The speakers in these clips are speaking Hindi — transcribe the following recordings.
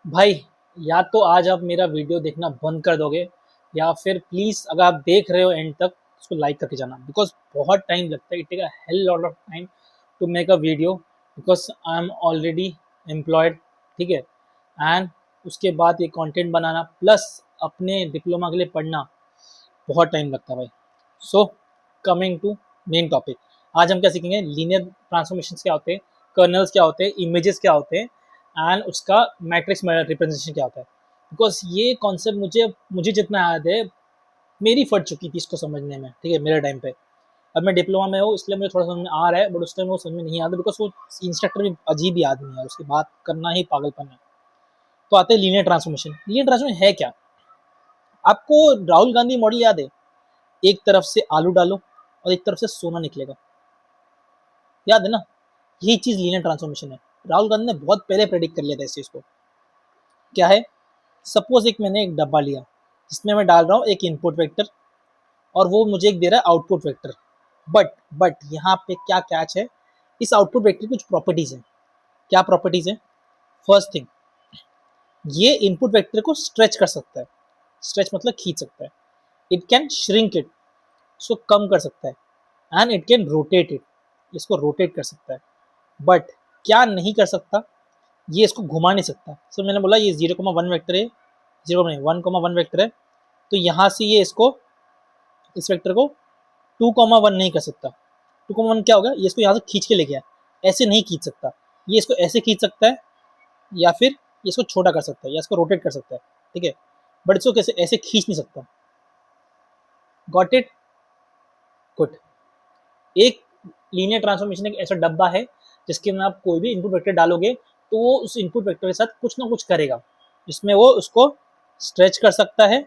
भाई, या तो आज आप मेरा वीडियो देखना बंद कर दोगे या फिर प्लीज़ अगर आप देख रहे हो एंड तक उसको लाइक करके जाना बिकॉज बहुत टाइम लगता है। It take a hell lot of time to make a video because I am already employed. ठीक है। एंड उसके बाद ये कंटेंट बनाना प्लस अपने डिप्लोमा के लिए पढ़ना बहुत टाइम लगता है भाई। So coming to main topic, आज हम क्या सीखेंगे, लीनियर ट्रांसफॉर्मेशन क्या होते हैं, कर्नल्स क्या होते हैं, इमेजेस क्या होते हैं एंड उसका मैट्रिक्स रिप्रेजेंटेशन क्या होता है। बिकॉज ये कॉन्सेप्ट मुझे मुझे जितना याद है मेरी फट चुकी थी इसको समझने में। ठीक है, मेरे टाइम पे। अब मैं डिप्लोमा में हूँ इसलिए मुझे थोड़ा समझ में आ रहा है, बट उस टाइम वो समझ में नहीं आता बिकॉज वो इंस्ट्रक्टर भी अजीब ही आदमी है, उसकी बात करना ही पागलपन है। तो आते हैं लीनियर ट्रांसफॉर्मेशन। लीनियर ट्रांसफॉर्मेशन है क्या? आपको राहुल गांधी मॉडल याद है? एक तरफ से आलू डालो और एक तरफ से सोना निकलेगा, याद है ना? यही चीज लीनियर ट्रांसफॉर्मेशन है। राहुल गांधी ने बहुत पहले प्रेडिक्ट कर लिया था इस चीज को। क्या है? सपोज एक मैंने एक डब्बा लिया जिसमें मैं डाल रहा हूँ एक इनपुट वेक्टर और वो मुझे एक दे रहा है आउटपुट वेक्टर। बट यहाँ पे क्या कैच है, इस आउटपुट वेक्टर की कुछ प्रॉपर्टीज है। क्या प्रॉपर्टीज है? फर्स्ट थिंग, ये इनपुट वेक्टर को स्ट्रेच कर सकता है। स्ट्रेच मतलब खींच सकता है। इट कैन श्रिंक इट, इसको कम कर सकता है। And it can rotate it, इसको रोटेट कर सकता है। बट क्या नहीं कर सकता, ये इसको घुमा नहीं सकता। सो मैंने बोला ये 0,1 वेक्टर है, 1,1 वेक्टर है, तो यहाँ से ये इसको, इस वेक्टर को 2,1 नहीं कर सकता। 2,1 क्या होगा, ये इसको यहाँ से खींच के ले गया, ऐसे नहीं खींच सकता। ये इसको ऐसे खींच सकता है या फिर ये इसको छोटा कर सकता है या इसको रोटेट कर सकता है। ठीक है, बट इसको कैसे ऐसे खींच नहीं सकता। Got it? गुड। एक लीनियर ट्रांसफॉर्मेशन एक ऐसा डब्बा है जिसके अंदर आप कोई भी इनपुट वेक्टर डालोगे तो वो उस इनपुट वेक्टर के साथ कुछ ना कुछ करेगा, जिसमें वो उसको स्ट्रेच कर सकता है,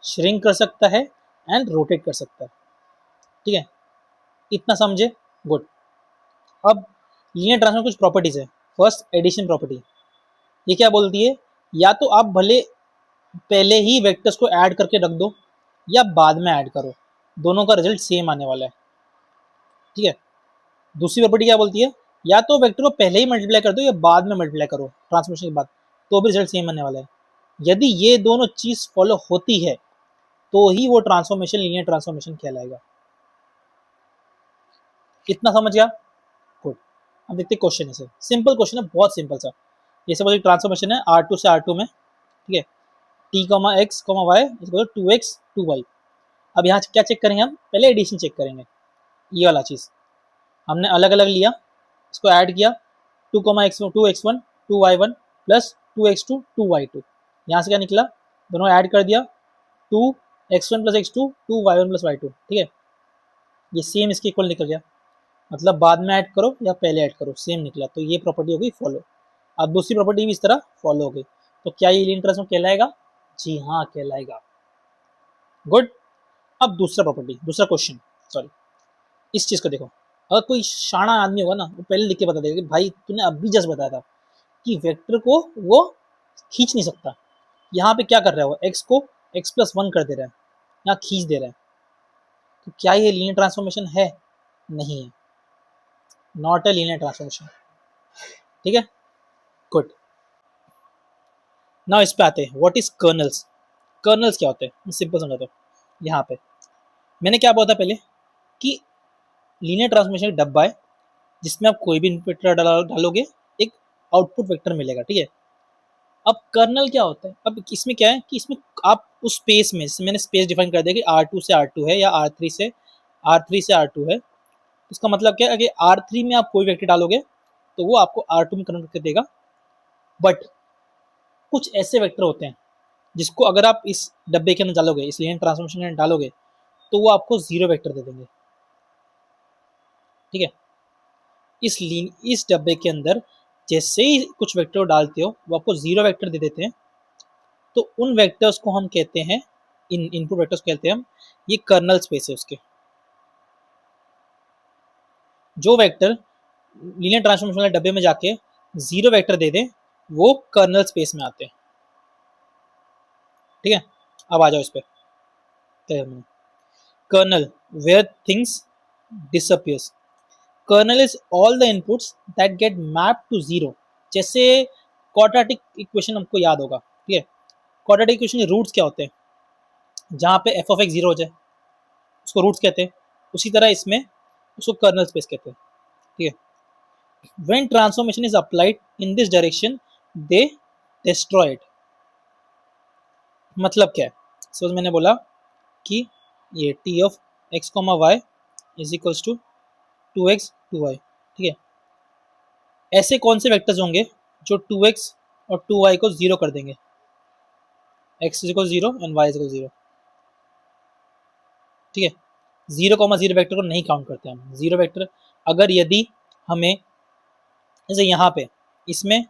श्रिंक कर सकता है एंड रोटेट कर सकता है। ठीक है, इतना समझे? गुड। अब लीनियर ट्रांसफॉर्म कुछ प्रॉपर्टीज है। First, addition property. ये क्या बोलती है, या तो आप भले पहले ही वेक्टर्स को ऐड करके रख दो या बाद में ऐड करो, दोनों का रिजल्ट सेम आने वाला है। ठीक है। दूसरी प्रॉपर्टी क्या बोलती है, या तो वेक्टर को पहले ही मल्टीप्लाई कर दो या बाद में मल्टीप्लाई करो ट्रांसफॉर्मेशन के बाद, तो भी रिजल्ट सेम आने वाला है। यदि ये दोनों चीज फॉलो होती है तो ही वो ट्रांसफॉर्मेशन लीनियर ट्रांसफॉर्मेशन कहलाएगा। कितना समझ गया? गुड। अब देखते क्वेश्चन है, सिंपल क्वेश्चन है, बहुत सिंपल सा। ये सपोज एक ट्रांसफॉर्मेशन है R2 से R2 में। ठीक है, t x y equal 2x 2y। अब यहाँ क्या चेक करेंगे, हम पहले एडिशन चेक करेंगे। ये वाला चीज हमने अलग अलग लिया, इसको ऐड किया, 2x1 2y1 प्लस 2x2 यहाँ से क्या निकला, दोनों ऐड कर दिया, 2x1 plus x2 2y1 plus y2। ठीक है, ये सेम इसके इक्वल निकल गया। मतलब बाद में ऐड करो या पहले ऐड करो सेम निकला, तो ये प्रॉपर्टी हो गई फॉलो। अब दूसरी प्रॉपर्टी भी इस तरह फॉलो हो गई, तो क्या ये लीनियर ट्रांसफॉर्म कहलाएगा? जी हाँ, कहलाएगा। गुड। अब दूसरा प्रॉपर्टी, दूसरा क्वेश्चन, सॉरी, इस चीज को देखो। अगर कोई शाना आदमी होगा ना, वो पहले लिख के बता देगा कि भाई तूने अभी जस्ट बताया था कि वेक्टर को वो खींच नहीं सकता। यहाँ पे क्या कर रहा है, वो एक्स को x+1 कर दे रहा है, यहाँ खींच दे रहा है। तो क्या ये लीनियर ट्रांसफॉर्मेशन है? नहीं है, नॉट ए लीनियर ट्रांसफॉर्मेशन। ठीक है, गुड। नाउ इस पे आते हैं, व्हाट इज कर्नल्स। कर्नल्स क्या होते हैं, मैं सिंपल समझाता हूँ। यहाँ पे मैंने क्या बोला था पहले कि लीनियर ट्रांसफॉर्मेशन एक डब्बा है जिसमें आप कोई भी इनपुट वेक्टर डालोगे, एक आउटपुट वेक्टर मिलेगा। ठीक है। अब कर्नल क्या होता है, अब इसमें क्या है कि इसमें आप उस स्पेस में, जैसे मैंने स्पेस डिफाइन कर दिया कि R2 से R2 है या R3 से R2 है। इसका मतलब क्या है कि R3 में आप कोई वेक्टर डालोगे तो वो आपको R2 में कन्वर्ट कर देगा। बट कुछ ऐसे वेक्टर होते हैं जिसको अगर आप इस डब्बे के अंदर डालोगे, इस लीनियर ट्रांसफॉर्मेशन के अंदर डालोगे, तो वो आपको जीरो वेक्टर दे देंगे। ठीक है, इस डब्बे के अंदर जैसे ही कुछ वेक्टर डालते हो वो आपको जीरो वेक्टर दे देते हैं। तो उन वेक्टर्स को हम कहते हैं, इन इनपुट वेक्टर्स को कहते हैं हम, ये कर्नल स्पेस है उसके। जो वेक्टर लीनियर ट्रांसफॉर्मेशन वाले डब्बे में जाके जीरो वेक्टर दे दे वो कर्नल स्पेस में आते हैं। ठीक है, अब आ जाओ इस पे। Kernel, where things disappears. Kernel is all the inputs that get map to zero. जैसे क्वाड्रेटिक इक्वेशन हमको याद होगा, ठीक है। क्वाड्रेटिक इक्वेशन के रूट्स क्या होते हैं, जहाँ पे एफ ऑफ एक्स जीरो हो जाए उसको रूट्स कहते हैं, उसी तरह इसमें उसको कर्नल स्पेस कहते हैं, ठीक है। When transformation is applied in this direction they destroy it. मतलब क्या है, सो मैंने बोला कि ये T of X comma Y is equals to 2x 2y, ठीक है। ऐसे कौन से वेक्टर्स होंगे जो 2x और 2y को जीरो कर देंगे, x is equal zero and y is equal zero, ठीक है। जीरो कॉमा जीरो वेक्टर को नहीं काउंट करते हम। जीरो वेक्टर अगर यदि हमें जैसे यहाँ पे इसमें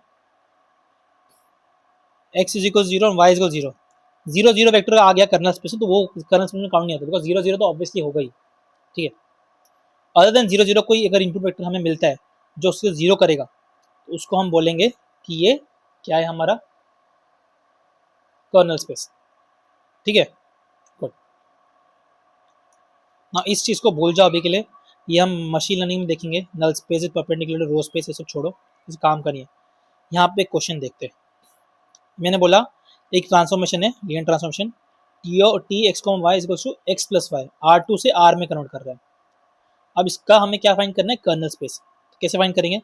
x is equal zero Y is equal zero, zero zero vector आ गया कर्नल स्पेस, तो वो कर्नल स्पेस में काउंट नहीं होता, बिकॉज जीरो जीरो तो ऑब्वियसली होगा ही, ठीक है। अदर देन जीरो जीरो कोई अगर इनपुट वेक्टर हमें मिलता है जो उसको जीरो करेगा, तो उसको हम बोलेंगे कि ये क्या है, हमारा कर्नल स्पेस, ठीक है। गुड। ना इस चीज़ को भूल जाओ अभी के लिए, ये हम मशीन लर्निंग में देखेंगे। Null space perpendicular row space ये सब छोड़ो, इस काम करिए। यहाँ पे क्वेश्चन देखते हैं। मैंने बोला एक ट्रांसफॉर्मेशन है, linear transformation, T X comma Y equals to X plus Y, R2 से R में कन्वर्ट कर रहा है। अब इसका हमें क्या फाइंड करना है, कर्नल स्पेस। तो कैसे फाइंड करेंगे,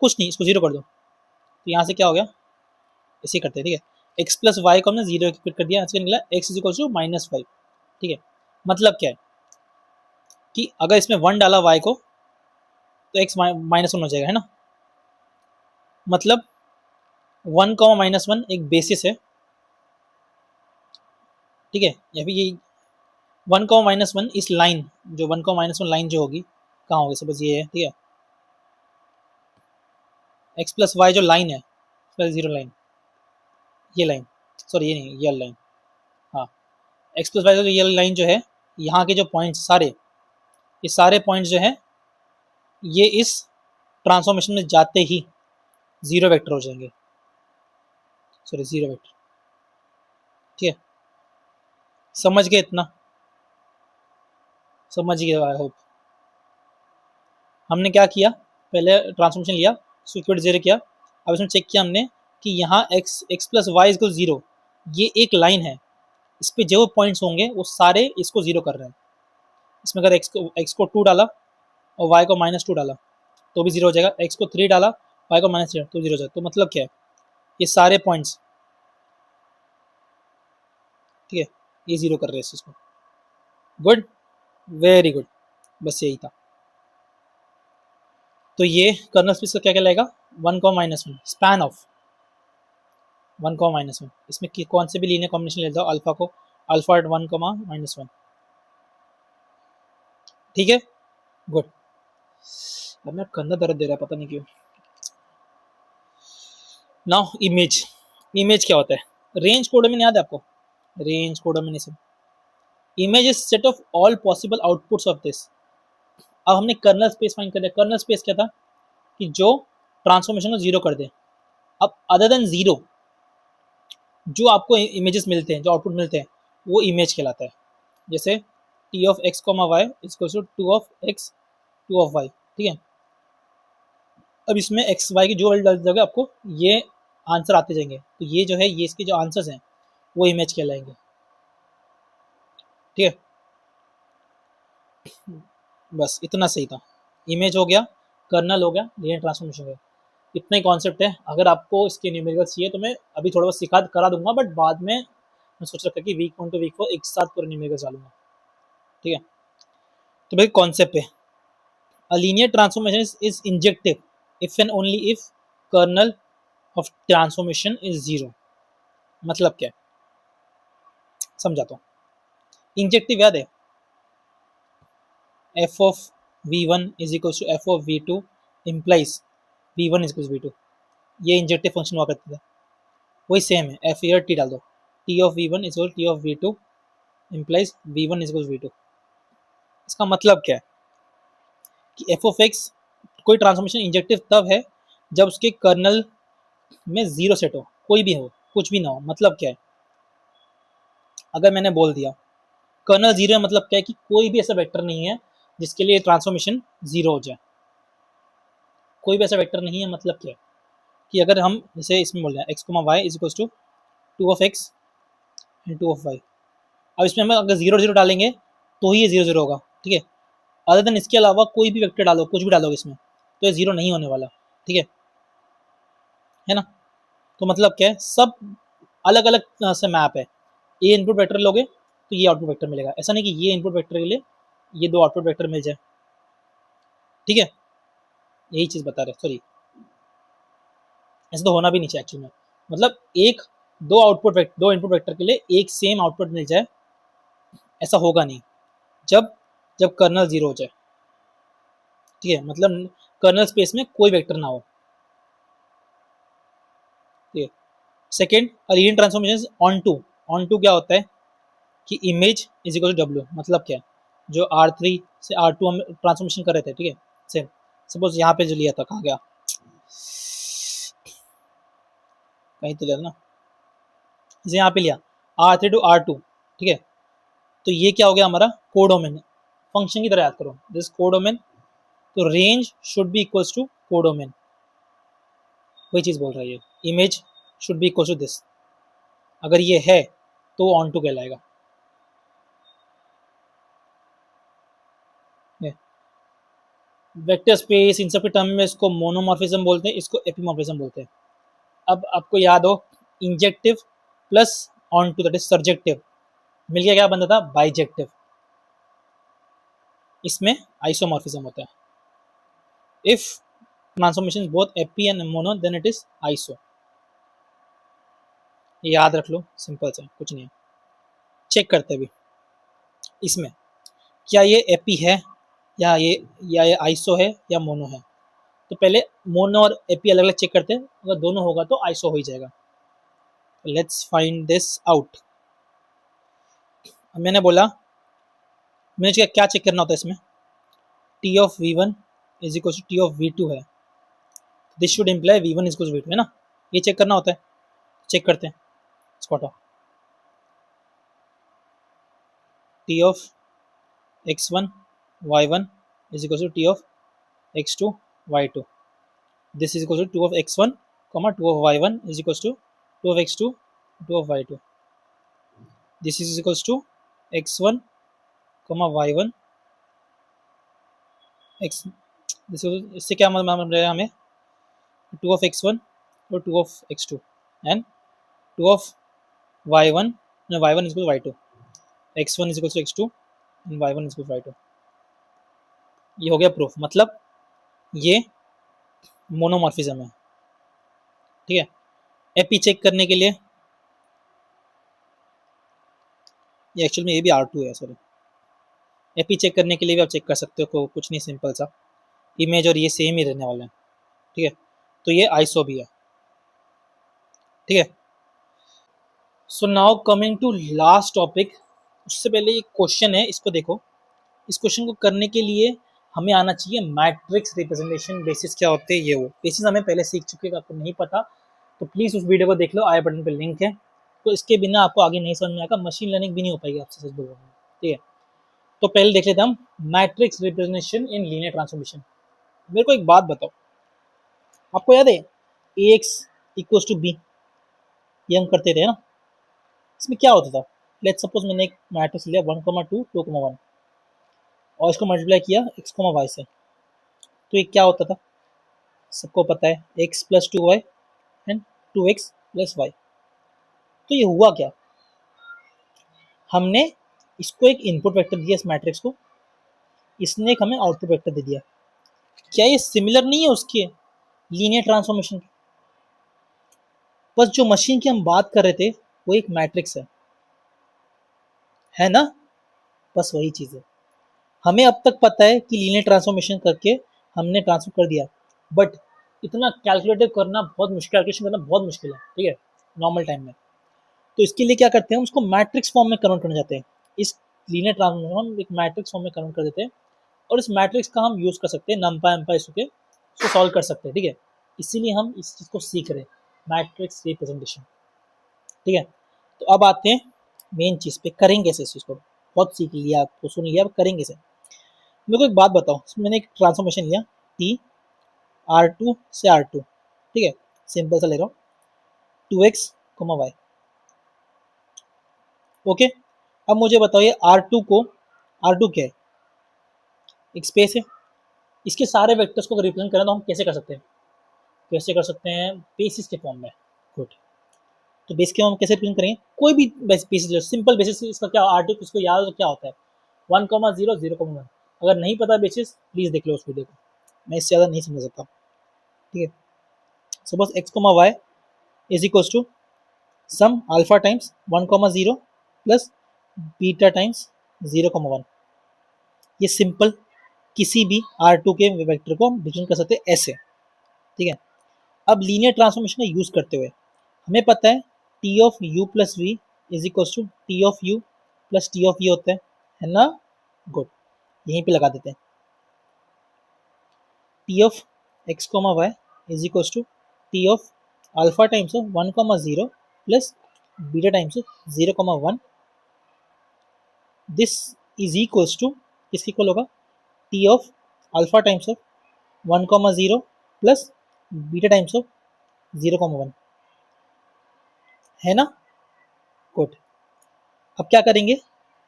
कुछ नहीं, इसको जीरो कर दो, तो यहाँ से क्या हो गया, इसे करते हैं, ठीक है। एक्स प्लस वाई को हमने जीरो फिट कर दिया, इसका निकला X is equal to minus Y, ठीक है। मतलब क्या है कि अगर इसमें वन डाला वाई को तो एक्स माइनस वन हो जाएगा, है ना। मतलब वन कॉमा माइनस वन एक बेसिस है, ठीक है। या फिर ये वन कॉमा माइनस वन इस लाइन, जो one comma minus one line जो होगी कहाँ होगी, सपोज ये है, ठीक है। एक्स प्लस वाई जो लाइन है प्लस जीरो लाइन, ये लाइन, सॉरी ये नहीं, ये लाइन, हाँ। एक्स प्लस वाई जो ये लाइन जो है, यहाँ के जो पॉइंट्स सारे, ये सारे पॉइंट्स जो है ये इस ट्रांसफॉर्मेशन में जाते ही जीरो वेक्टर हो जाएंगे, सॉरी जीरो वेक्टर, ठीक है। समझ गए इतना, समझ गए आई होप। हमने क्या किया, पहले ट्रांसफॉर्मेशन लिया, उसको इक्वल जीरो किया। अब इसमें चेक किया हमने कि यहाँ X X plus Y equal zero, ये एक लाइन है, इस पे जो पॉइंट्स होंगे वो सारे इसको जीरो कर रहे हैं। इसमें अगर एक्स को टू डाला और वाई को माइनस टू डाला तो भी जीरो हो जाएगा, एक्स को थ्री डाला वाई को माइनस थ्री तो जीरो हो जाएगा। तो मतलब क्या है, ये सारे पॉइंट्स, ठीक है, ये जीरो कर रहे हैं इस चीज़ को। गुड, वेरी गुड, बस यही था। तो ये कर्नल स्पेस का क्या कहलाएगा, one comma minus one, span of one comma minus one. इसमें कौन से भी लीनियर कॉम्बिनेशन ले जाओ, अल्फा को alpha at one comma minus one, ठीक है। गुड। अब मेरा कंधा दर्द दे रहा है, पता नहीं क्यों। नाउ इमेज, इमेज क्या होता है, रेंज कोडोमिन याद है आपको, range codomain. Image is set of all possible outputs of this. अब हमने कर्नल स्पेस फाइंड कर दिया। कर्नल स्पेस क्या था कि जो ट्रांसफॉर्मेशन को जीरो कर दे। अब अदर देन जीरो जो आपको इमेजेस मिलते हैं, जो आउटपुट मिलते हैं, वो इमेज कहलाता है। जैसे T of X comma Y equals to two of X two of Y, ठीक है। अब इसमें एक्स वाई की जो वैल्यू डाल दोगे आपको ये आंसर आते जाएंगे, तो ये जो है, ये इसके जो आंसर्स हैं वो इमेज कहलाएंगे, ठीक है। बस इतना सही था, इमेज हो गया, कर्नल हो गया, लीनियर ट्रांसफॉर्मेशन हो गया। इतना ही कॉन्सेप्ट है। अगर आपको इसके न्यूमेरिकल्स चाहिए तो मैं अभी थोड़ा बहुत सिखा करा दूंगा, बट बाद में मैं सोच रखा कि वीक 1 to वीक 4 एक साथ पूरे न्यूमेरिकल्स डालूंगा, ठीक है। तो भाई कॉन्सेप्ट है, a linear transformation is injective if and only if kernel of transformation is zero. मतलब क्या है, समझाता हूँ। इंजेक्टिव याद है, F of V one is equal to F of V two implies V one is equal V two, ये इंजेक्टिव फंक्शन हुआ करता था। वही सेम है, एफ ईयर टी डाल दो, T of V one is equal T of V two implies V one is equal V two. इसका मतलब क्या है कि एफ ऑफ एक्स कोई ट्रांसफॉर्मेशन इंजेक्टिव तब है जब उसके कर्नल में जीरो सेट हो, कोई भी हो, कुछ भी ना हो। मतलब क्या है, अगर मैंने बोल दिया कर्नल जीरो है, मतलब क्या है कि कोई भी ऐसा वेक्टर नहीं है जिसके लिए ट्रांसफॉर्मेशन जीरो हो जाए। कोई भी ऐसा वेक्टर नहीं है, मतलब क्या है, कि अगर हम जैसे इसमें बोल रहे हैं X comma Y is equal to 2 of x and 2 of y। अब इसमें हम अगर 0 0 डालेंगे तो ही ये 0 0 होगा, ठीक है। अदर देन इसके अलावा कोई भी वेक्टर डालो, कुछ भी डालोगे इसमें, तो ये 0 नहीं होने वाला, ठीक है ना। तो मतलब क्या है, सब अलग अलग से मैप है। ये इनपुट वेक्टर लोगे तो ये आउटपुट वेक्टर मिलेगा, ऐसा नहीं कि ये इनपुट वेक्टर के लिए ये दो आउटपुट वेक्टर मिल जाए, ठीक है। यही चीज़ बता रहे, सॉरी ऐसा तो होना भी नहीं चाहिए एक्चुअली में। मतलब एक दो इनपुट वेक्टर के लिए एक सेम आउटपुट मिल जाए, ऐसा होगा नहीं जब जब कर्नल 0 हो जाए, ठीक है। मतलब कर्नल स्पेस में कोई वेक्टर ना हो, ठीक है। Second, linear transformation onto क्या होता है कि image is equal to W. मतलब क्या है, जो R3 से R2 हम ट्रांसफॉर्मेशन कर रहे थे, ठीक है। सेम सपोज यहाँ पे जो लिया था, कहाँ गया, कहीं तो लिया था ना, जैसे यहाँ पे लिया R3 to R2, ठीक है। तो ये क्या हो गया हमारा कोडोमेन, फंक्शन की तरह याद करो, दिस कोडोमेन। तो range should be equals to codomain, वही चीज़ बोल रही है, image should be equals to this. अगर ये है तो ऑन टू कहलाएगा। वेक्टर स्पेस इन सब के टर्म में इसको मोनोमॉर्फिज्म बोलते हैं, इसको एपिमॉर्फिज्म बोलते हैं। अब आपको याद हो, injective plus onto that is surjective मिलके क्या बनता था, बाइजेक्टिव। इसमें आइसोमॉर्फिज्म होता है। If transformation both epi and mono then it is iso. ये याद रख लो, सिंपल सा, कुछ नहीं है। चेक करते भी इसमें क्या ये एपी है या ये आइसो है या मोनो है। तो पहले मोनो और एपी अलग अलग चेक करते हैं, अगर दोनों होगा तो आइसो हो ही जाएगा। Let's find this out. मैंने बोला, मैंने क्या चेक करना होता है इसमें, T of v1 is equal to T of v2 है, this should imply v1 is equal to v2 है ना, ये चेक करना होता है। चेक करते हैं इसको, हटाओ। T of x1 y1 is equal to T of x2 y2, this is equal to 2 of x1 comma 2 of y1 is equals to 2 of x2 2 of y2, this is equals to x1 comma y1 x, this is, इससे क्या मतलब मिल रहा है हमें, 2 of x1 और 2 of x2 and 2 of y1 no, y1 is equal to y2, x1 is equal to x2 and y1 is equal to y2। ये हो गया प्रूफ, मतलब ये मोनोमॉर्फिज्म है, ठीक है। एपी चेक करने के लिए, ये एक्चुअल में ये भी R2 है, सॉरी। एपी चेक करने के लिए भी आप चेक कर सकते हो, कुछ नहीं, सिंपल सा, इमेज और ये सेम ही रहने वाले हैं, ठीक है। तो ये आइसो भी है, ठीक है। So now coming to last topic. उससे पहले एक क्वेश्चन है, इसको देखो। इस क्वेश्चन को करने के लिए हमें आना चाहिए मैट्रिक्स रिप्रेजेंटेशन बेसिस क्या होते हैं, ये वो बेसिस हमें पहले सीख चुके हैं, आपको नहीं पता तो प्लीज़ उस वीडियो को देख लो, आई बटन पे लिंक है। तो इसके बिना आपको आगे नहीं समझ में आएगा, मशीन लर्निंग भी नहीं हो पाएगी आपसे, सच बोल रहा हूँ, ठीक है। तो पहले देख लेते हैं हम matrix representation in linear transformation. मेरे को एक बात बताओ, आपको याद है ए एक्स इक्वल्स टू बी, ये हम करते थे ना। इसमें क्या होता था, लेट्स सपोज मैंने एक मैट्रिक्स लिया 1,2 2,1 और इसको मल्टीप्लाई किया x, y से, तो ये क्या होता था, सबको पता है, x plus 2y and 2x plus y। तो ये हुआ क्या, हमने इसको एक इनपुट वेक्टर दिया इस मैट्रिक्स को, इसने एक हमें आउटपुट वेक्टर दे दिया। क्या ये सिमिलर नहीं है उसके लीनियर ट्रांसफॉर्मेशन की? बस जो मशीन की हम बात कर रहे थे वो एक मैट्रिक्स है ना, बस वही चीज़ है। हमें अब तक पता है कि लीनियर ट्रांसफॉर्मेशन करके हमने ट्रांसफर कर दिया, बट इतना कैलकुलेटिव करना बहुत मुश्किल, कैलकुलेशन करना बहुत मुश्किल है, ठीक है, नॉर्मल टाइम में। तो इसके लिए क्या करते हैं, हम उसको मैट्रिक्स फॉर्म में कन्वर्ट करना चाहते हैं। इस लीनियर ट्रांसफॉर्मेशन हम एक मैट्रिक्स फॉर्म में कन्वर्ट कर देते हैं, और इस मैट्रिक्स का हम यूज़ कर सकते हैं, नम्पा एम्पा इसके उसको सॉल्व कर सकते हैं, ठीक है। इसीलिए हम इस चीज़ को सीख रहे हैं, मैट्रिक्स रिप्रेजेंटेशन, ठीक है। तो अब आते हैं मेन चीज़ पे, करेंगे कैसे इस चीज़ को। बहुत सीख लिया, आपको सुन लिया, अब करेंगे कैसे। मेरे को एक बात बताओ, मैंने एक ट्रांसफॉर्मेशन लिया T R2 से R2, ठीक है। सिंपल सा ले रहा हूँ 2x, y। ओके, अब मुझे बताओ ये R2 क्या है? एक स्पेस है। इसके सारे वेक्टर्स को रिप्रेजेंट करना तो हम कैसे कर सकते हैं? कैसे कर सकते हैं? बेसिस के फॉर्म में। गुड। तो बेस के फॉर्म में कैसे रिप्रेजेंट करेंगे? कोई भी बेसिस, सिंपल बेसिस, इसका क्या R2 इसको याद हो तो क्या होता है? 1,0, 0,1। अगर नहीं पता बेसिस, प्लीज देख लो उस वीडियो को, मैं इससे ज़्यादा नहीं समझ सकता। ठीक है, suppose x, y is equals to some alpha times 1,0 plus beta times 0,1। ये सिंपल किसी भी R2 के वेक्टर को हम रिप्रेजेंट कर सकते हैं ऐसे। ठीक है, अब लीनियर ट्रांसफॉर्मेशन का यूज करते हुए हमें पता है T of u plus v is equals to T of u plus T of v होता है ना? गुड, यहीं पे लगा देते हैं। T of x comma Y is equals to T of alpha times of 1,0 plus beta times of 0,1। This is equals to किसके इक्वल होगा? T of alpha times of 1,0 plus beta times of 0,1 है ना? गुड, अब क्या करेंगे?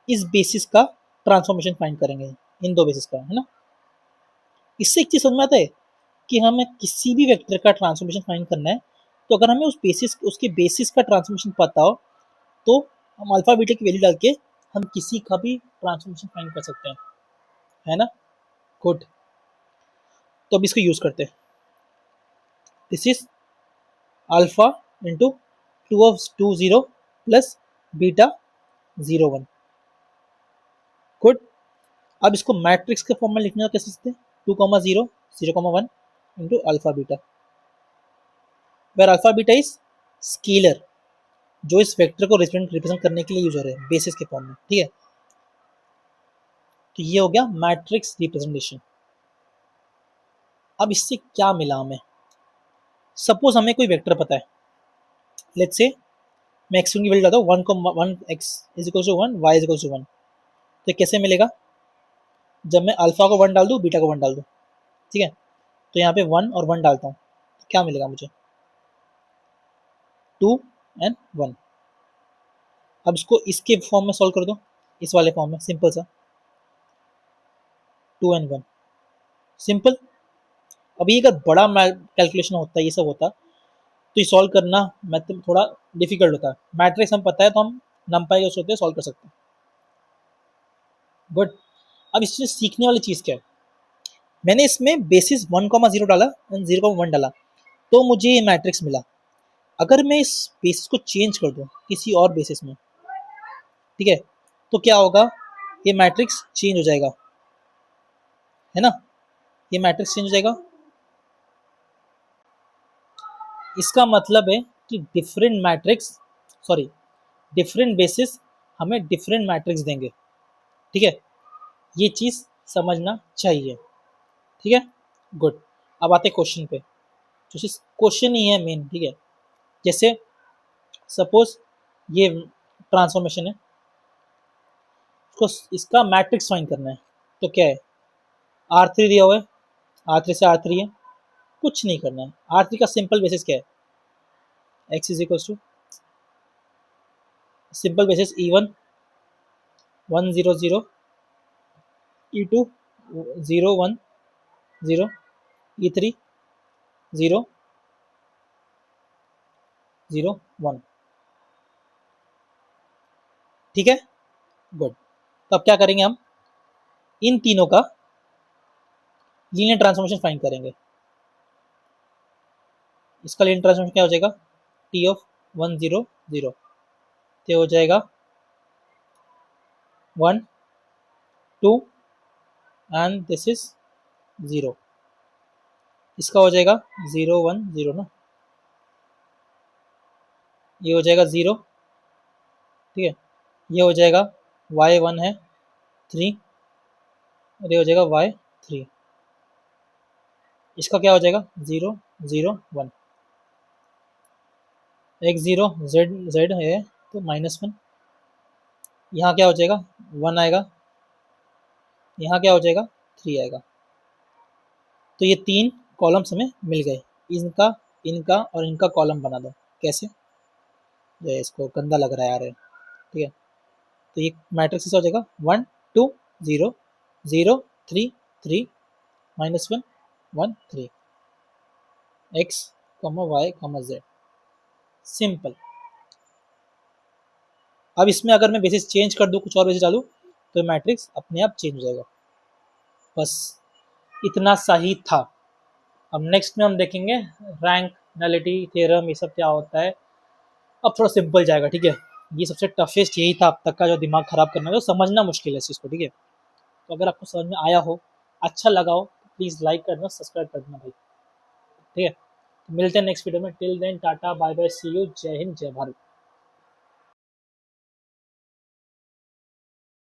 इस बेसिस का ट्रांसफॉर्मेशन फाइंड करेंगे, इन दो बेसिस का, है ना? इससे एक चीज समझ में आता है कि हमें किसी भी वेक्टर का ट्रांसफॉर्मेशन फाइंड करना है तो अगर हमें उसके बेसिस का ट्रांसफॉर्मेशन पता हो तो हम अल्फा बीटा की वैल्यू डाल के हम किसी का भी ट्रांसफॉर्मेशन फाइंड कर सकते हैं, है ना? गुड, तो अब इसको यूज करते हैं। This is alpha into 2 plus beta 0,1। Good, अब इसको मैट्रिक्स के फॉर्म में लिखने का कैसे सकते हैं? 2,0, 0,1 into alpha beta, where alpha beta is scalar जो इस वेक्टर को रिप्रेजेंट करने के लिए यूज हो रहे हैं बेसिस के फॉर्म में। ठीक है, तो ये हो गया मैट्रिक्स रिप्रेजेंटेशन। अब इससे क्या मिला हमें? सपोज हमें कोई वेक्टर पता है, लेट्स से मैं एक्स की वैल्यू डालता हूँ 1 x is equal to 1, y is equal to 1। तो कैसे मिलेगा? जब मैं अल्फा को 1 डाल दूँ, बीटा को 1 डाल दूँ। ठीक है, तो यहाँ पे 1 और 1 डालता हूँ तो क्या मिलेगा मुझे? 2 एंड 1। अब इसको इसके फॉर्म में सॉल्व कर दो, इस वाले फॉर्म में, सिंपल सा 2 एंड 1, सिंपल। अभी अगर बड़ा कैलकुलेशन होता है, ये सब होता तो ये सॉल्व करना मतलब थोड़ा डिफिकल्ट होता है। मैट्रिक्स हम पता है तो हम नंपाई यूज होते हैं, सॉल्व कर सकते हैं। गुड, अब इससे सीखने वाली चीज़ क्या है? मैंने इसमें बेसिस 1,0 डाला एंड 0,1 डाला तो मुझे ये मैट्रिक्स मिला। अगर मैं इस बेसिस को चेंज कर दूं किसी और बेसिस में, ठीक है, तो क्या होगा? ये मैट्रिक्स चेंज हो जाएगा, है ना? ये मैट्रिक्स चेंज हो जाएगा। इसका मतलब है कि डिफरेंट बेसिस हमें डिफरेंट मैट्रिक्स देंगे। ठीक है, ये चीज़ समझना चाहिए। ठीक है, गुड। अब आते क्वेश्चन पे, तो क्वेश्चन ही है मेन। ठीक है, जैसे सपोज ये ट्रांसफॉर्मेशन है, उसको इसका मैट्रिक्स फाइंड करना है तो क्या है? R3 दिया हुआ है, R3 से R3 है, कुछ नहीं करना है। R3 का सिंपल बेसिस क्या है? x is equal to simple basis E1 1 0 0, E2 0 1 0, E3 0 0 1। ठीक है, गुड। तो अब क्या करेंगे? हम इन तीनों का लीनियर ट्रांसफॉर्मेशन फाइंड करेंगे। इसका लीनियर ट्रांसफॉर्मेशन क्या हो जाएगा? टी ऑफ 1 0 0 तो हो जाएगा 1 2 एंड दिस इज 0। इसका हो जाएगा 0 1 0 ना, ये हो जाएगा 0। ठीक है, ये हो जाएगा y1 है 3 और ये हो जाएगा y3। इसका क्या हो जाएगा? 0 0 1, एक 0 z है तो -1। यहाँ क्या हो जाएगा? 1 आएगा, यहाँ क्या हो जाएगा? 3 आएगा। तो ये तीन कॉलम्स हमें मिल गए, इनका इनका और इनका कॉलम बना दो। कैसे? ये इसको गंदा लग रहा है यार, ठीक है। तो ये मैट्रिक्स ऐसा हो जाएगा 1 2 0 0 3 3 -1 1 3 x, y, z। सिंपल। अब इसमें अगर मैं बेसिस चेंज कर दूँ, कुछ और बेसिस डालूँ, तो मैट्रिक्स अपने आप चेंज हो जाएगा। बस इतना सही था। अब नेक्स्ट में हम देखेंगे रैंक, नलिटी, थ्योरम, ये सब क्या होता है। अब थोड़ा सिंपल जाएगा, ठीक है। ये सबसे टफेस्ट यही था अब तक का, जो दिमाग खराब करना है, जो समझना मुश्किल है इस चीज़ को, ठीक है। तो अगर आपको समझ में आया हो, अच्छा लगा हो, तो प्लीज़ लाइक करना, सब्सक्राइब कर देना भाई, ठीक है। तो मिलते हैं नेक्स्ट वीडियो में। Till then tata bye bye, see you, जय हिंद जय भारत।